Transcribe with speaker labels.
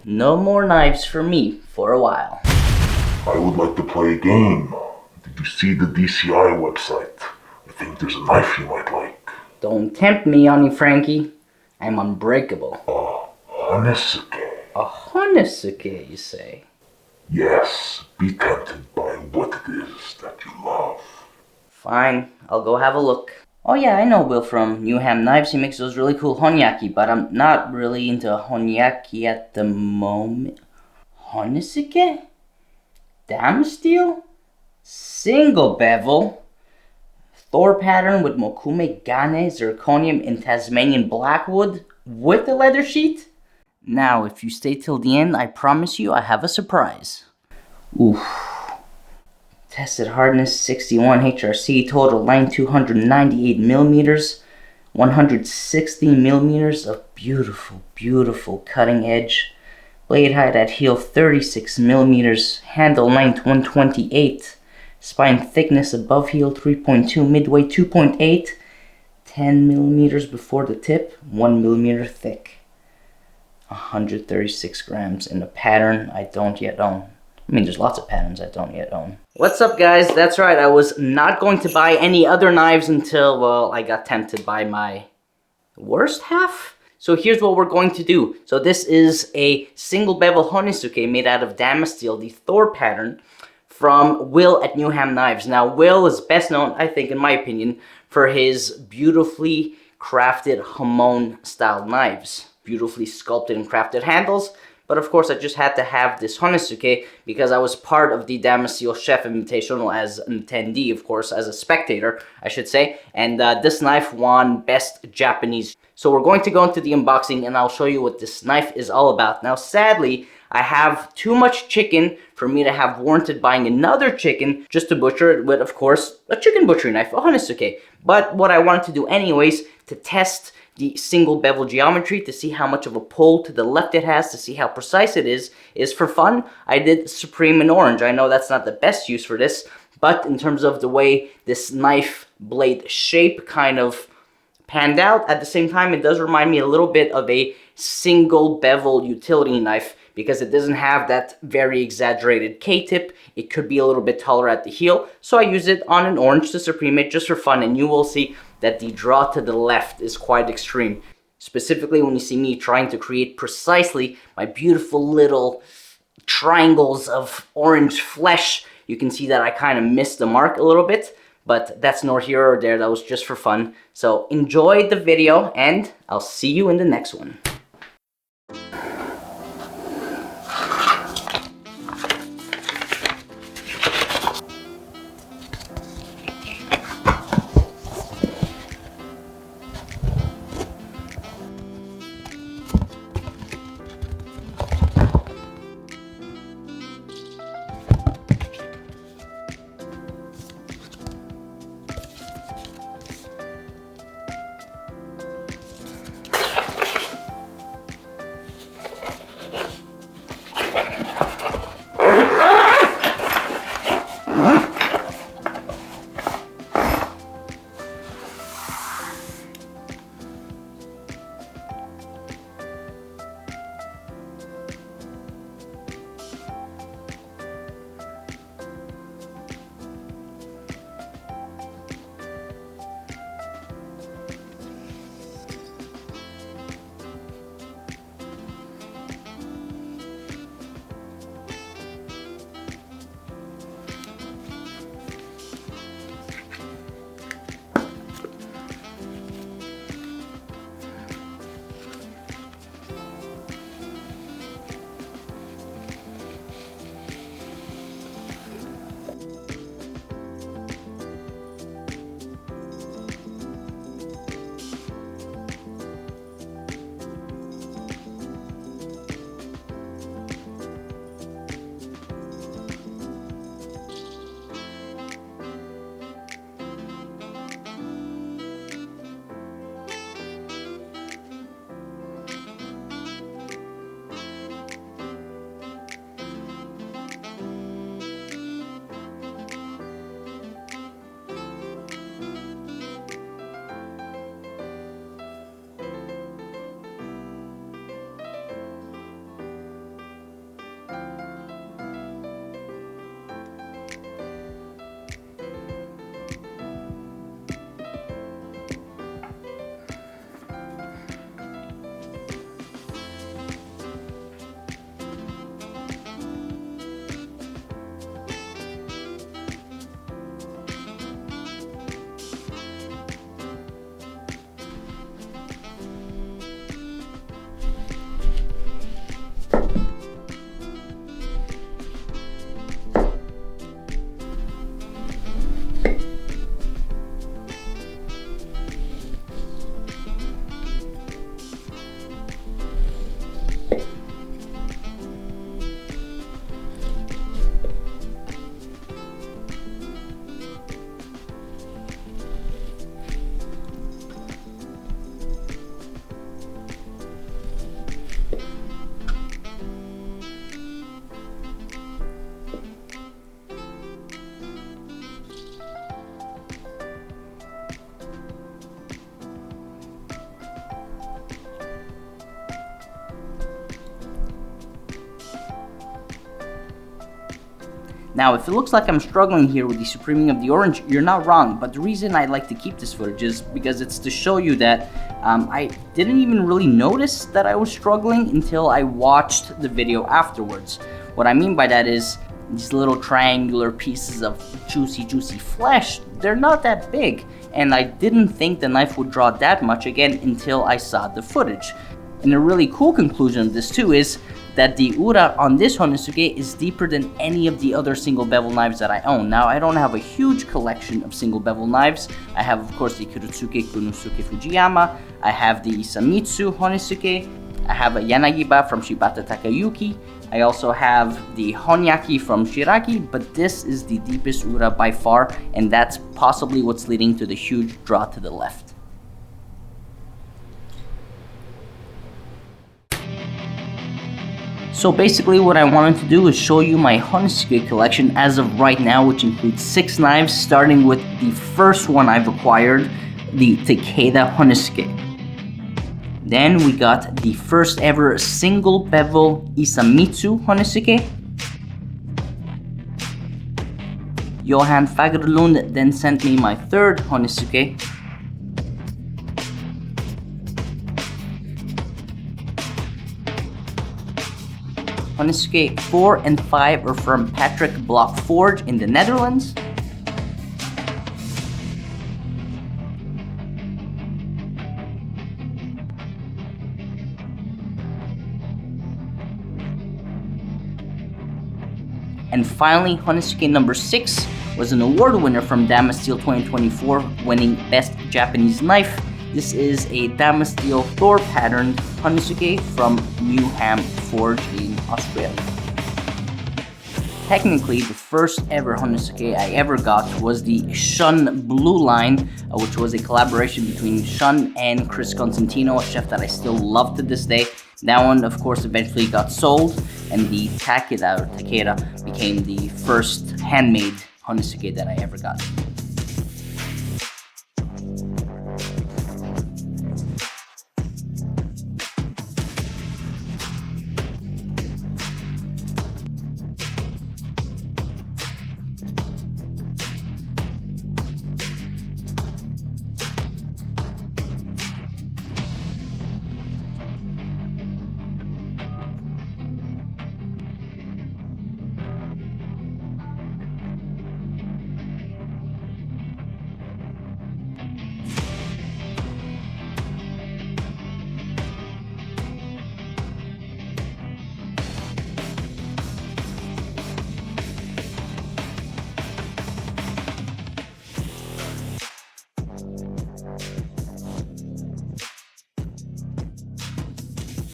Speaker 1: No more knives for me for a while.
Speaker 2: I would like to play a game. Did you see the DCI website? I think there's a knife you might like.
Speaker 1: Don't tempt me, Honey Frankie. I'm unbreakable.
Speaker 2: Honesuki.
Speaker 1: A Honesuki, you say?
Speaker 2: Yes, be tempted by what it is that you love.
Speaker 1: Fine, I'll go have a look. Oh yeah, I know Will from Newham Knives. He makes those really cool Honesuki, but I'm not really into Honesuki at the moment. Honesuki? Damasteel? Single bevel? Thor pattern with Mokume Gane zirconium and Tasmanian blackwood with the leather sheet? Now, if you stay till the end, I promise you I have a surprise. Oof. Tested hardness 61 HRC, total length 298 millimeters, 160 millimeters of beautiful, beautiful cutting edge. Blade height at heel 36 millimeters, handle length 128, spine thickness above heel 3.2, midway 2.8, 10 millimeters before the tip, 1 millimeter thick. 136 grams in a pattern I don't yet own. I mean, there's lots of patterns I don't yet own. What's up, guys? That's right, I was not going to buy any other knives until, well, I got tempted by my worst half. So here's what we're going to do. So this is a single bevel Honesuki made out of Damasteel, the Thor pattern, from Will at Newham Knives. Now, Will is best known, I think, in my opinion, for his beautifully crafted Hamon-style knives. Beautifully sculpted and crafted handles. But of course, I just had to have this Honesuki because I was part of the Damasteel Chef Invitational as an attendee, of course, as a spectator, I should say. And this knife won Best Japanese. So we're going to go into the unboxing and I'll show you what this knife is all about. Now, sadly, I have too much chicken for me to have warranted buying another chicken just to butcher it with, of course, a chicken butchery knife, a Honesuki. But what I wanted to do anyways, to test the single bevel geometry, to see how much of a pull to the left it has, to see how precise it is for fun. I did Supreme in orange. I know that's not the best use for this, but in terms of the way this knife blade shape kind of panned out, at the same time, it does remind me a little bit of a single bevel utility knife because it doesn't have that very exaggerated K-tip. It could be a little bit taller at the heel, so I use it on an orange to Supreme it just for fun, and you will see that the draw to the left is quite extreme. Specifically when you see me trying to create precisely my beautiful little triangles of orange flesh, you can see that I kind of missed the mark a little bit, but that's nor here or there, that was just for fun. So enjoy the video and I'll see you in the next one. Now, if it looks like I'm struggling here with the supreming of the orange, you're not wrong, but the reason I like to keep this footage is because it's to show you that I didn't even really notice that I was struggling until I watched the video afterwards. What I mean by that is these little triangular pieces of juicy flesh, they're not that big, and I didn't think the knife would draw that much again until I saw the footage. And a really cool conclusion of this too is that the ura on this Honesuki is deeper than any of the other single bevel knives that I own. Now, I don't have a huge collection of single bevel knives. I have, of course, the Kurotsuke Konosuke Fujiyama. I have the Isamitsu Honesuke. I have a Yanagiba from Shibata Takayuki. I also have the Honyaki from Shiraki, but this is the deepest ura by far, and that's possibly what's leading to the huge draw to the left. So basically what I wanted to do is show you my Honesuki collection as of right now, which includes 6 knives, starting with the first one I've acquired, the Takeda Honesuki. Then we got the first ever single bevel Isamitsu Honesuki. Johan Fagerlund then sent me my third Honesuki. Honesuki 4 and 5 are from Patrick Block Forge in the Netherlands. And finally, Honesuki number 6 was an award winner from Damasteel 2024, winning Best Japanese Knife. This is a Damasteel Thor patterned Honesuki from Newham Forge in Australia. Technically, the first ever Honesuki I ever got was the Shun Blue Line, which was a collaboration between Shun and Chris Constantino, a chef that I still love to this day. That one, of course, eventually got sold, and the Takeda became the first handmade Honesuki that I ever got.